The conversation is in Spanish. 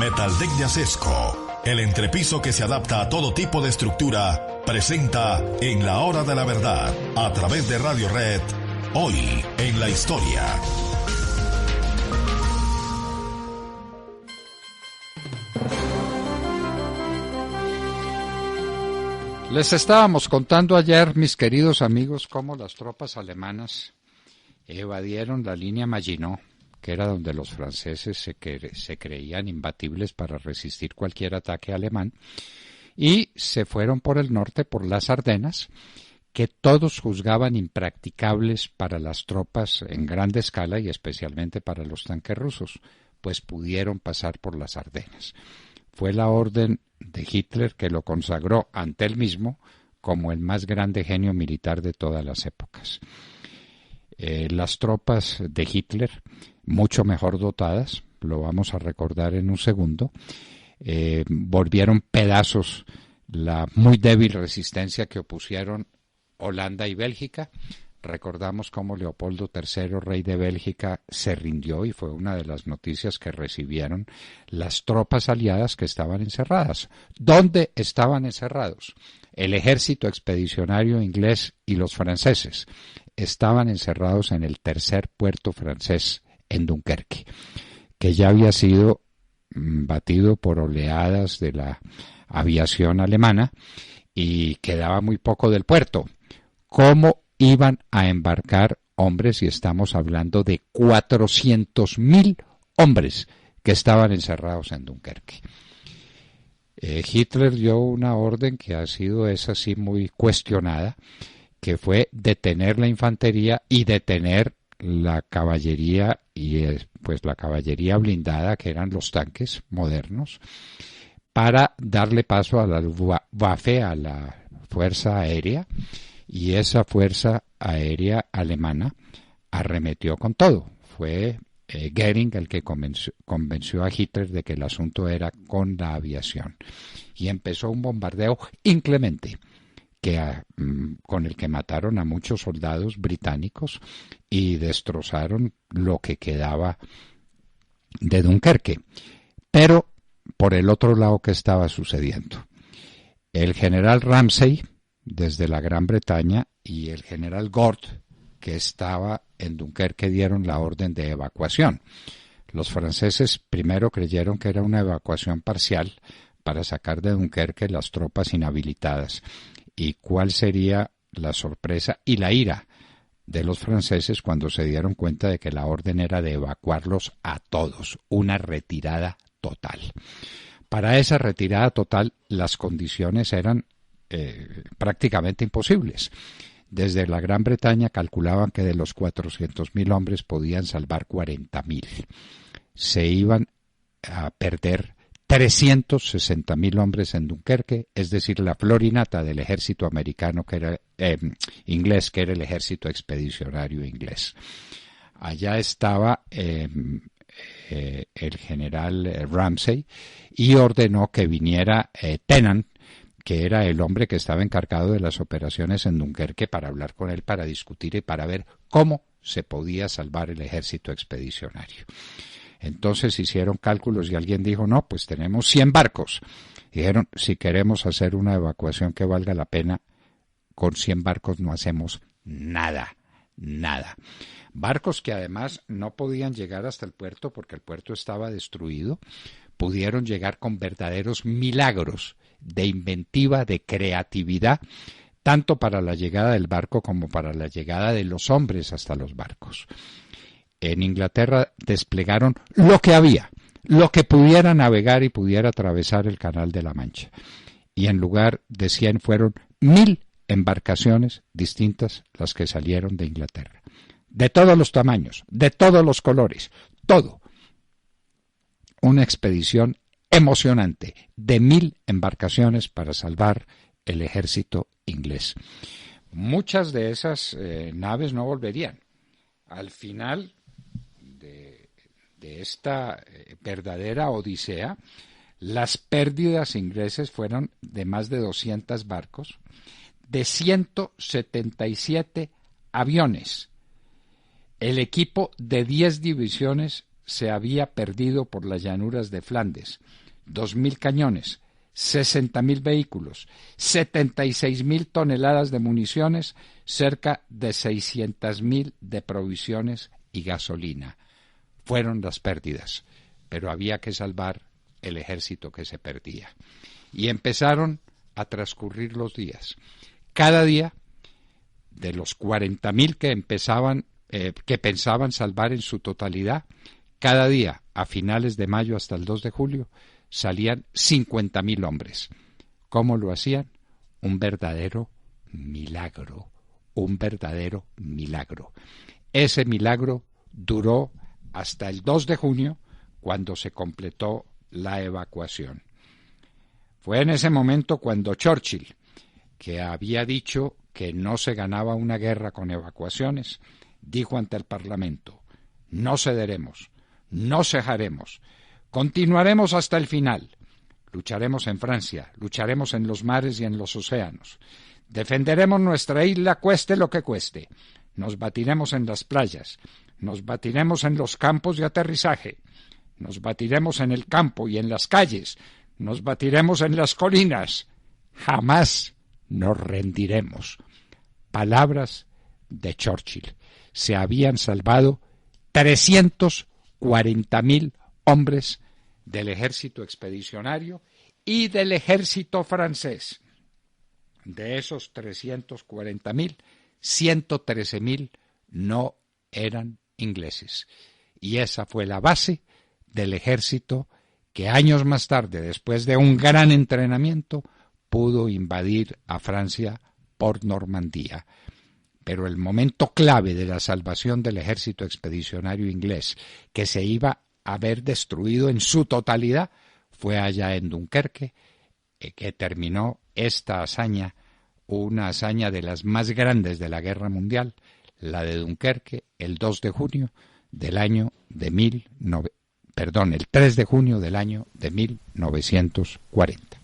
Metaldeck de Acesco, el entrepiso que se adapta a todo tipo de estructura, presenta En la Hora de la Verdad, a través de Radio Red, hoy en la historia. Les estábamos contando ayer, mis queridos amigos, cómo las tropas alemanas evadieron la línea Maginot, que era donde los franceses se creían imbatibles para resistir cualquier ataque alemán, y se fueron por el norte, por las Ardenas, que todos juzgaban impracticables para las tropas en grande escala y especialmente para los tanques rusos, pues pudieron pasar por las Ardenas. Fue la orden de Hitler que lo consagró ante él mismo como el más grande genio militar de todas las épocas. Las tropas de Hitler, mucho mejor dotadas, lo vamos a recordar en un segundo, volvieron pedazos la muy débil resistencia que opusieron Holanda y Bélgica. Recordamos cómo Leopoldo III, rey de Bélgica, se rindió y fue una de las noticias que recibieron las tropas aliadas que estaban encerradas. ¿Dónde estaban encerrados? El ejército expedicionario inglés y los franceses estaban encerrados en el tercer puerto francés, en Dunkerque, que ya había sido batido por oleadas de la aviación alemana y quedaba muy poco del puerto. ¿Cómo iban a embarcar hombres? Y estamos hablando de 400.000 hombres que estaban encerrados en Dunkerque. Hitler dio una orden que ha sido esa sí muy cuestionada, que fue detener la infantería y detener la caballería y pues la caballería blindada, que eran los tanques modernos, para darle paso a la Luftwaffe, a la fuerza aérea. Y esa fuerza aérea alemana arremetió con todo. Fue Goering el que convenció a Hitler de que el asunto era con la aviación. Y empezó un bombardeo inclemente con el que mataron a muchos soldados británicos y destrozaron lo que quedaba de Dunkerque. Pero por el otro lado, ¿qué estaba sucediendo? El general Ramsay, desde la Gran Bretaña, y el general Gort, que estaba en Dunkerque, dieron la orden de evacuación. Los franceses primero creyeron que era una evacuación parcial para sacar de Dunkerque las tropas inhabilitadas. ¿Y cuál sería la sorpresa y la ira de los franceses cuando se dieron cuenta de que la orden era de evacuarlos a todos? Una retirada total. Para esa retirada total, las condiciones eran prácticamente imposibles. Desde la Gran Bretaña calculaban que de los 400.000 hombres podían salvar 40.000. Se iban a perder 360.000 hombres en Dunkerque, es decir, la florinata del ejército americano, que era inglés, que era el ejército expedicionario inglés. Allá estaba el general Ramsay y ordenó que viniera Tennant, que era el hombre que estaba encargado de las operaciones en Dunkerque, para hablar con él, para discutir y para ver cómo se podía salvar el ejército expedicionario. Entonces hicieron cálculos y alguien dijo, no, pues tenemos 100 barcos. Dijeron, si queremos hacer una evacuación que valga la pena, con 100 barcos no hacemos nada. Barcos que además no podían llegar hasta el puerto porque el puerto estaba destruido, pudieron llegar con verdaderos milagros de inventiva, de creatividad, tanto para la llegada del barco como para la llegada de los hombres hasta los barcos. En Inglaterra desplegaron lo que había, lo que pudiera navegar y pudiera atravesar el Canal de la Mancha. Y en lugar de 100 fueron 1.000 embarcaciones distintas las que salieron de Inglaterra. De todos los tamaños, de todos los colores, todo. Una expedición emocionante de 1.000 embarcaciones para salvar el ejército inglés. Muchas de esas naves no volverían. Al final de esta verdadera odisea, las pérdidas inglesas fueron de más de 200 barcos, de 177 aviones. El equipo de 10 divisiones se había perdido por las llanuras de Flandes, 2.000 cañones, 60.000 vehículos, 76.000 toneladas de municiones, cerca de 600.000 de provisiones y gasolina. Fueron las pérdidas, pero había que salvar el ejército que se perdía. Y empezaron a transcurrir los días. Cada día, de los 40.000 que pensaban salvar en su totalidad, cada día, a finales de mayo hasta el 2 de julio, salían 50.000 hombres. ¿Cómo lo hacían? Un verdadero milagro, un verdadero milagro. Ese milagro duró hasta el 2 de junio, cuando se completó la evacuación. Fue en ese momento cuando Churchill, que había dicho que no se ganaba una guerra con evacuaciones, dijo ante el Parlamento: no cederemos, no cejaremos, continuaremos hasta el final, lucharemos en Francia, lucharemos en los mares y en los océanos, defenderemos nuestra isla cueste lo que cueste, nos batiremos en las playas, nos batiremos en los campos de aterrizaje, nos batiremos en el campo y en las calles, nos batiremos en las colinas, jamás nos rendiremos. Palabras de Churchill. Se habían salvado 340.000 hombres del ejército expedicionario y del ejército francés. De esos 340.000, 113.000 no eran ingleses. Y esa fue la base del ejército que años más tarde, después de un gran entrenamiento, pudo invadir a Francia por Normandía. Pero el momento clave de la salvación del ejército expedicionario inglés, que se iba a ver destruido en su totalidad, fue allá en Dunkerque, que terminó esta hazaña, una hazaña de las más grandes de la Guerra Mundial, la de Dunkerque, el 2 de junio del año de el 3 de junio del año de 1940.